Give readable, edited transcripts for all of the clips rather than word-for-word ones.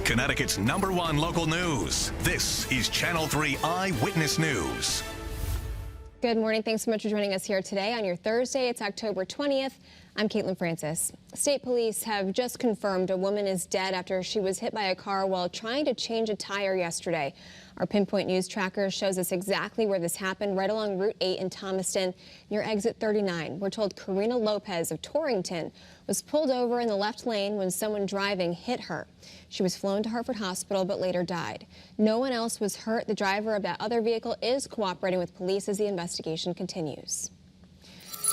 Connecticut's #1 local news. This is Channel 3 Eyewitness News. Good morning. Thanks so much for joining us here today on your Thursday. It's October 20th. I'm Caitlin Francis. State police have just confirmed a woman is dead after she was hit by a car while trying to change a tire yesterday. Our Pinpoint News tracker shows us exactly where this happened, right along Route 8 in Thomaston near exit 39. We're told Karina Lopez of Torrington was pulled over in the left lane when someone driving hit her. She was flown to Hartford Hospital but later died. No one else was hurt. The driver of that other vehicle is cooperating with police as the investigation continues.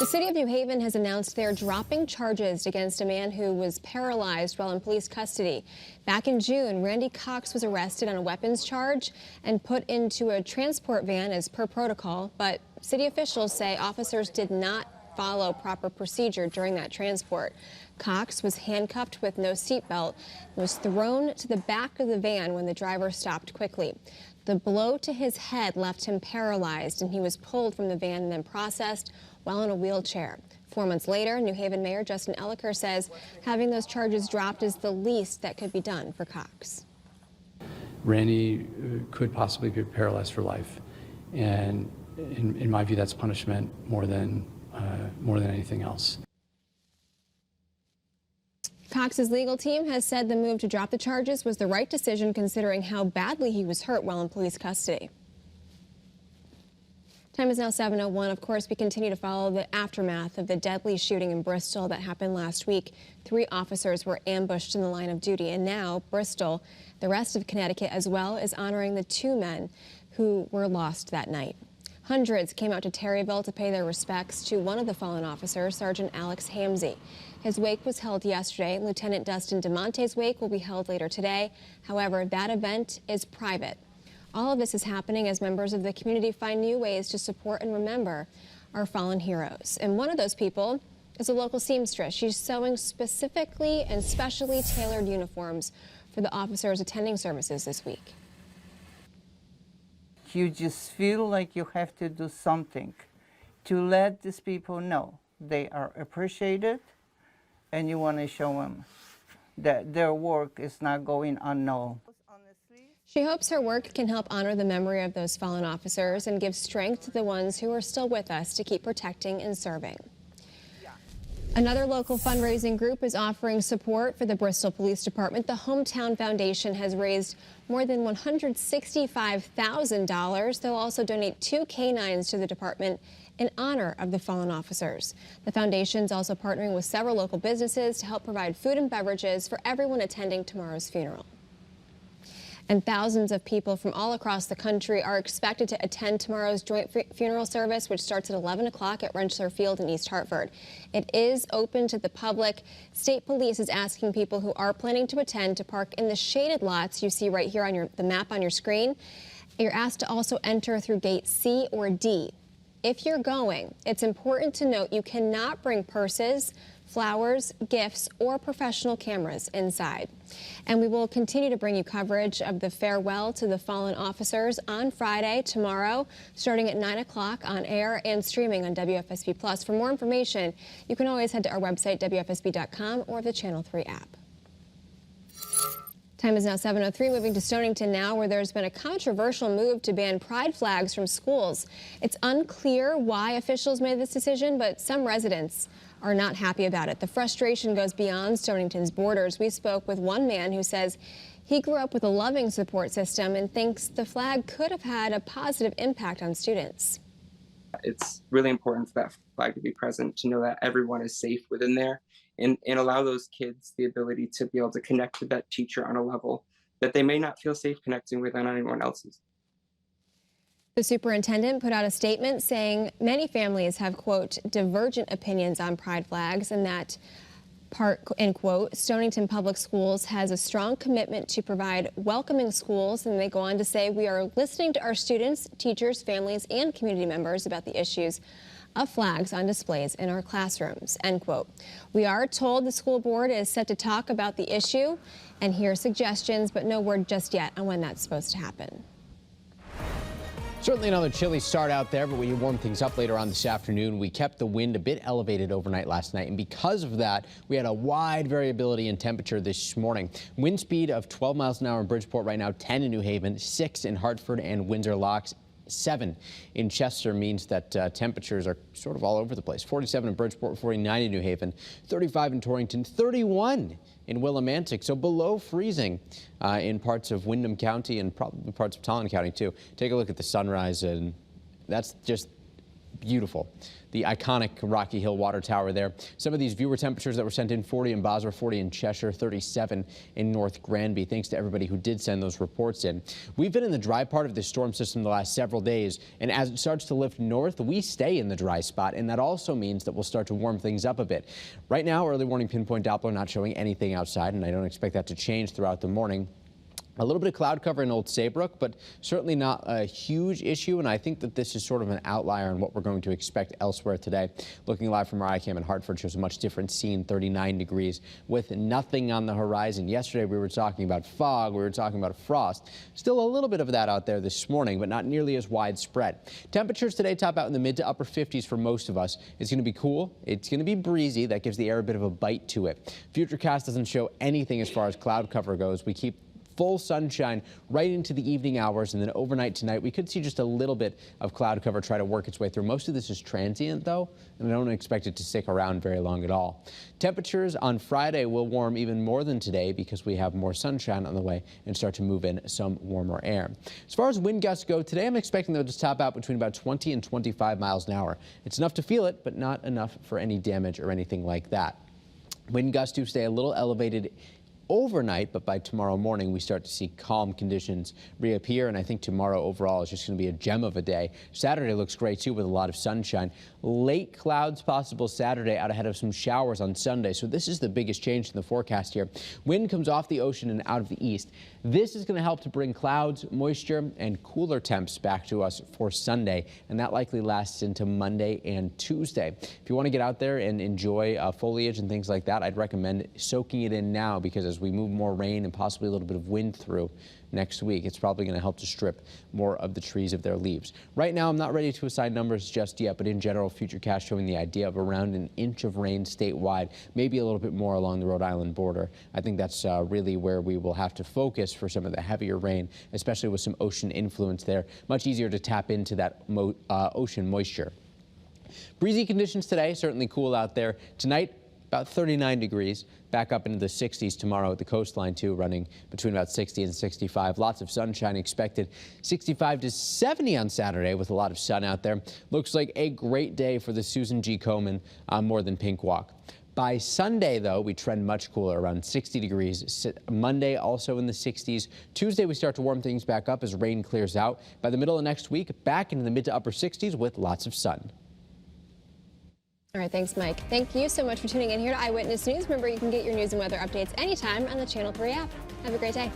The city of New Haven has announced they're dropping charges against a man who was paralyzed while in police custody. Back in June, Randy Cox was arrested on a weapons charge and put into a transport van as per protocol, but city officials say officers did not follow proper procedure during that transport. Cox was handcuffed with no seatbelt and was thrown to the back of the van when the driver stopped quickly. The blow to his head left him paralyzed, and he was pulled from the van and then processed while in a wheelchair. 4 months later, New Haven Mayor Justin Elicker says having those charges dropped is the least that could be done for Cox. Randy could possibly be paralyzed for life, and in my view, that's punishment more than anything else. Cox's legal team has said the move to drop the charges was the right decision considering how badly he was hurt while in police custody. Time is now 7:01. Of course, we continue to follow the aftermath of the deadly shooting in Bristol that happened last week. 3 officers were ambushed in the line of duty, and now Bristol, the rest of Connecticut as well, is honoring the 2 men who were lost that night. Hundreds came out to Terryville to pay their respects to one of the fallen officers, Sergeant Alex Hamzy. His wake was held yesterday. Lieutenant Dustin DeMonte's wake will be held later today. However, that event is private. All of this is happening as members of the community find new ways to support and remember our fallen heroes. And one of those people is a local seamstress. She's sewing specifically and specially tailored uniforms for the officers attending services this week. You just feel like you have to do something to let these people know they are appreciated, and you want to show them that their work is not going unknown. She hopes her work can help honor the memory of those fallen officers and give strength to the ones who are still with us to keep protecting and serving. Another local fundraising group is offering support for the Bristol Police Department. The Hometown Foundation has raised more than $165,000. They'll also donate 2 canines to the department in honor of the fallen officers. The foundation's also partnering with several local businesses to help provide food and beverages for everyone attending tomorrow's funeral. And thousands of people from all across the country are expected to attend tomorrow's joint funeral service, which starts at 11 o'clock at Rentschler Field in East Hartford. It is open to the public. State Police is asking people who are planning to attend to park in the shaded lots you see right here on the map on your screen. You're asked to also enter through gate C or D. If you're going, it's important to note you cannot bring purses, flowers, gifts, or professional cameras inside. And we will continue to bring you coverage of the farewell to the fallen officers on Friday, tomorrow, starting at 9 o'clock on air and streaming on WFSB+. For more information, you can always head to our website, WFSB.com, or the Channel 3 app. Time is now 7:03, moving to Stonington now, where there's been a controversial move to ban pride flags from schools. It's unclear why officials made this decision, but some residents are not happy about it. The frustration goes beyond Stonington's borders. We spoke with one man who says he grew up with a loving support system and thinks the flag could have had a positive impact on students. It's really important for that flag to be present, to know that everyone is safe within there, and allow those kids the ability to be able to connect with that teacher on a level that they may not feel safe connecting with on anyone else's. The superintendent put out a statement saying many families have, quote, divergent opinions on pride flags, and that part, end quote, Stonington Public Schools has a strong commitment to provide welcoming schools. And they go on to say, we are listening to our students, teachers, families, and community members about the issues of flags on displays in our classrooms, end quote. We are told the school board is set to talk about the issue and hear suggestions, but no word just yet on when that's supposed to happen. Certainly another chilly start out there, but we warm things up later on this afternoon. We kept the wind a bit elevated overnight last night, and because of that, we had a wide variability in temperature this morning. Wind speed of 12 miles an hour in Bridgeport right now, 10 in New Haven, 6 in Hartford and Windsor Locks. 7 in Chester means that temperatures are sort of all over the place. 47 in Bridgeport, 49 in New Haven, 35 in Torrington, 31 in Willimantic, so below freezing in parts of Windham County and probably parts of Talon County too. Take a look at the sunrise, and that's just beautiful. The iconic Rocky Hill Water Tower there. Some of these viewer temperatures that were sent in: 40 in Bosworth, 40 in Cheshire, 37 in North Granby. Thanks to everybody who did send those reports in. We've been in the dry part of this storm system the last several days, and as it starts to lift north, we stay in the dry spot, and that also means that we'll start to warm things up a bit. Right now, early warning pinpoint Doppler not showing anything outside, and I don't expect that to change throughout the morning. A little bit of cloud cover in Old Saybrook, but certainly not a huge issue, and I think that this is sort of an outlier on what we're going to expect elsewhere today. Looking live from our iCam in Hartford shows a much different scene, 39 degrees with nothing on the horizon. Yesterday we were talking about fog, we were talking about frost. Still a little bit of that out there this morning, but not nearly as widespread. Temperatures today top out in the mid to upper 50s for most of us. It's going to be cool. It's going to be breezy. That gives the air a bit of a bite to it. Futurecast doesn't show anything as far as cloud cover goes. We keep full sunshine right into the evening hours, and then overnight tonight we could see just a little bit of cloud cover try to work its way through. Most of this is transient though, and I don't expect it to stick around very long at all. Temperatures on Friday will warm even more than today because we have more sunshine on the way and start to move in some warmer air. As far as wind gusts go, today I'm expecting them to top out between about 20 and 25 miles an hour. It's enough to feel it, but not enough for any damage or anything like that. Wind gusts do stay a little elevated overnight, but by tomorrow morning we start to see calm conditions reappear, and I think tomorrow overall is just going to be a gem of a day. Saturday looks great too with a lot of sunshine. Late clouds possible Saturday out ahead of some showers on Sunday, so this is the biggest change in the forecast here. Wind comes off the ocean and out of the east. This is going to help to bring clouds, moisture, and cooler temps back to us for Sunday, and that likely lasts into Monday and Tuesday. If you want to get out there and enjoy foliage and things like that, I'd recommend soaking it in now, because as we move more rain and possibly a little bit of wind through next week, it's probably going to help to strip more of the trees of their leaves. Right now, I'm not ready to assign numbers just yet, but in general, Futurecast showing the idea of around an inch of rain statewide, maybe a little bit more along the Rhode Island border. I think that's really where we will have to focus for some of the heavier rain, especially with some ocean influence there. Much easier to tap into that ocean moisture. Breezy conditions today, certainly cool out there. Tonight, about 39 degrees, back up into the 60s tomorrow at the coastline too, running between about 60 and 65. Lots of sunshine expected. 65 to 70 on Saturday with a lot of sun out there. Looks like a great day for the Susan G. Komen More Than Pink Walk. By Sunday, though, we trend much cooler, around 60 degrees. Monday, also in the 60s. Tuesday, we start to warm things back up as rain clears out. By the middle of next week, back into the mid to upper 60s with lots of sun. All right, thanks, Mike. Thank you so much for tuning in here to Eyewitness News. Remember, you can get your news and weather updates anytime on the Channel 3 app. Have a great day.